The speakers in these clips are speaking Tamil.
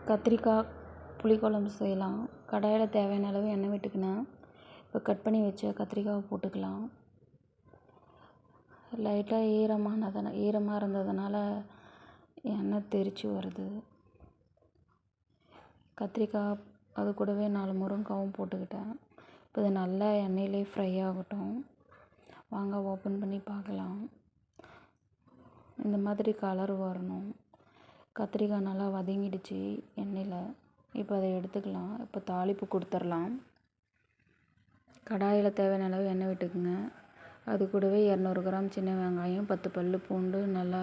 கத்திரிக்காய் புளிக்குழம்பு செய்யலாம். கடாயில் தேவையான அளவு எண்ணெய் விட்டுக்கினேன். இப்போ கட் பண்ணி வச்ச கத்திரிக்காவை போட்டுக்கலாம். லைட்டாக ஈரமாக இருந்ததுனால எண்ணெய் தெறிச்சு வருது. கத்திரிக்காய் அது கூடவே 4 முருங்கைக்காவும் போட்டுக்கிட்டேன். இப்போ இது நல்லா எண்ணெயிலே ஃப்ரை ஆகட்டும். வாங்க ஓப்பன் பண்ணி பார்க்கலாம். இந்த மாதிரி கலர் வரணும். கத்திரிக்காய் நல்லா வதங்கிடுச்சு எண்ணெயில். இப்போ அதை எடுத்துக்கலாம். இப்போ தாளிப்பு கொடுத்துடலாம். கடாயில் தேவையான அளவு எண்ணெய் விட்டுக்குங்க. அது கூடவே 200 கிராம் சின்ன வெங்காயம், 10 பல் பூண்டு நல்லா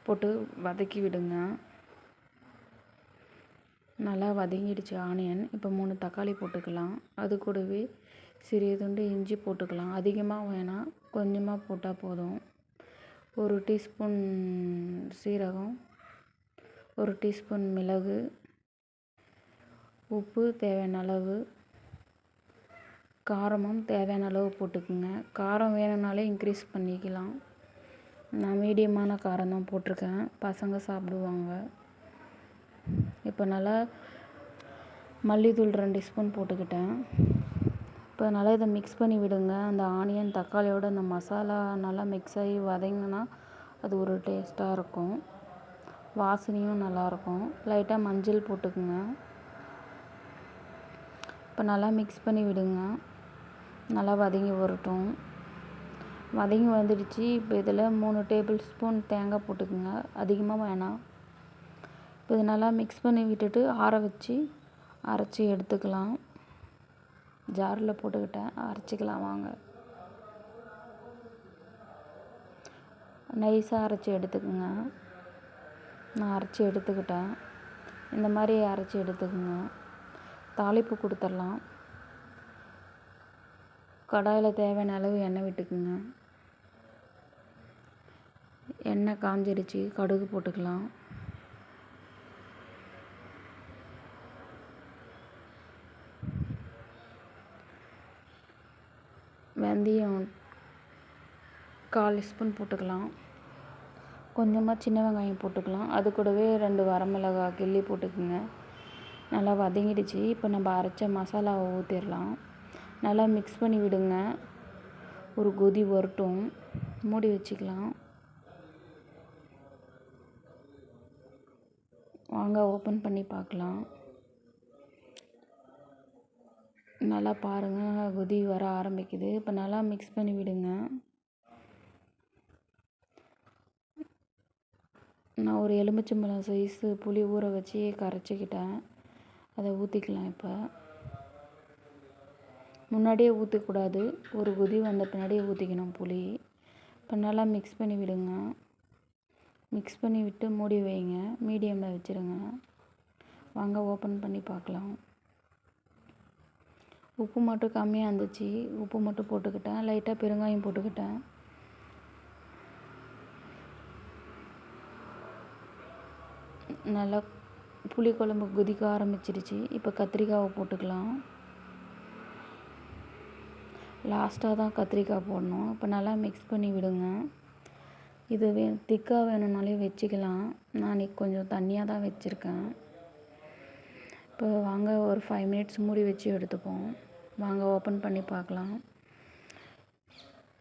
போட்டு வதக்கி விடுங்க. நல்லா வதங்கிடுச்சு ஆனியன். இப்போ 3 தக்காளி போட்டுக்கலாம். அது கூடவே சிறிய துண்டு இஞ்சி போட்டுக்கலாம். அதிகமாக வேணாம், கொஞ்சமாக போட்டால் போதும். 1 டீஸ்பூன் சீரகம், 1 டீஸ்பூன் மிளகு, உப்பு தேவையான அளவு, காரமும் தேவையான அளவு போட்டுக்குங்க. காரம் வேணும்னாலே இன்க்ரீஸ் பண்ணிக்கலாம். நான் மீடியமான காரம் தான் போட்டிருக்கேன், பசங்க சாப்பிடுவாங்க. இப்போ நல்லா மல்லித்தூள் 2 ஸ்பூன் போட்டுக்கிட்டேன். இப்போ நல்லா இதை மிக்ஸ் பண்ணி விடுங்க. அந்த ஆனியன் தக்காளியோட அந்த மசாலா நல்லா மிக்ஸ் ஆகி வதங்கினா அது ஒரு டேஸ்ட்டாக இருக்கும், வாசனையும் நல்லாயிருக்கும். லைட்டாக மஞ்சள் போட்டுக்குங்க. இப்போ நல்லா மிக்ஸ் பண்ணி விடுங்க. நல்லா வதங்கி வரட்டும். வதங்கி வந்துடுச்சு. இப்போ இதில் 3 டேபிள் ஸ்பூன் தேங்காய் போட்டுக்குங்க. அதிகமாக வேணாம். இப்போ இது நல்லா மிக்ஸ் பண்ணி விட்டுட்டு ஆற வச்சு அரைச்சி எடுத்துக்கலாம். ஜாரில் போட்டுக்கிட்டேன், அரைச்சிக்கலாம் வாங்க. நைஸாக அரைச்சி எடுத்துக்குங்க. நான் அரைச்சி எடுத்துக்கிட்டேன். இந்த மாதிரி அரைச்சி எடுத்துக்குங்க. தாளிப்பு கொடுத்துடலாம். கடாயில் தேவையான அளவு எண்ணெய் விட்டுக்குங்க. எண்ணெய் காஞ்சிடுச்சு. கடுகு போட்டுக்கலாம். வெந்தயம் 1/4 ஸ்பூன் போட்டுக்கலாம். கொஞ்சமாக சின்ன வெங்காயம் போட்டுக்கலாம். அது கூடவே 2 வரமிளகாய் கிள்ளி போட்டுக்குங்க. நல்லா வதங்கிடுச்சு. இப்போ நம்ம அரைச்ச மசாலாவை ஊற்றிடலாம். நல்லா மிக்ஸ் பண்ணி விடுங்க. ஒரு கொதி வரட்டும். மூடி வச்சுக்கலாம். வாங்க ஓப்பன் பண்ணி பார்க்கலாம். நல்லா பாருங்கள், கொதி வர ஆரம்பிக்குது. இப்போ நல்லா மிக்ஸ் பண்ணி விடுங்க. நான் ஒரு எலுமிச்சம்பழம் சைஸு புளி ஊற வச்சு கரைச்சிக்கிட்டேன். அதை ஊற்றிக்கலாம். இப்போ முன்னாடியே ஊற்றக்கூடாது, ஒரு கொதி வந்த பின்னாடியே ஊற்றிக்கணும் புளி. இப்போ நல்லா மிக்ஸ் பண்ணி விடுங்க. மிக்ஸ் பண்ணி விட்டு மூடி வைங்க. மீடியமில் வச்சுருங்க. வாங்க ஓப்பன் பண்ணி பார்க்கலாம். உப்பு மட்டும் கம்மியாக இருந்துச்சு, உப்பு மட்டும் போட்டுக்கிட்டேன். லைட்டாக பெருங்காயம் போட்டுக்கிட்டேன். நல்லா புளிக்குழம்பு கொதிக்க ஆரம்பிச்சிடுச்சு. இப்போ கத்திரிக்காவை போட்டுக்கலாம். லாஸ்ட்டாக தான் கத்திரிக்காய் போடணும். இப்போ நல்லா மிக்ஸ் பண்ணி விடுங்க. இது திக்காக வேணும்னாலே வச்சுக்கலாம். நான் இன்றைக்கி கொஞ்சம் தண்ணியாக தான் வச்சுருக்கேன். இப்போ வாங்க ஒரு 5 மினிட்ஸ் மூடி வச்சு எடுத்துப்போம். வாங்க ஓப்பன் பண்ணி பார்க்கலாம்.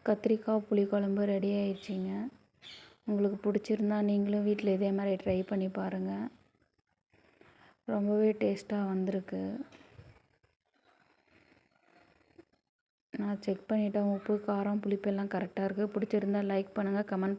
கத்திரிக்காய் புளிக்குழம்பு ரெடி ஆயிடுச்சிங்க. உங்களுக்கு பிடிச்சிருந்தா நீங்களும் வீட்டில் இதே மாதிரி ட்ரை பண்ணி பாருங்கள். ரொம்பவே டேஸ்ட்டாக வந்திருக்கு. நான் செக் பண்ணிவிட்டேன். உப்பு, காரம், புளிப்பெல்லாம் கரெக்டாக இருக்குது. பிடிச்சிருந்தா லைக் பண்ணுங்கள், கமெண்ட் பண்ணுங்கள்.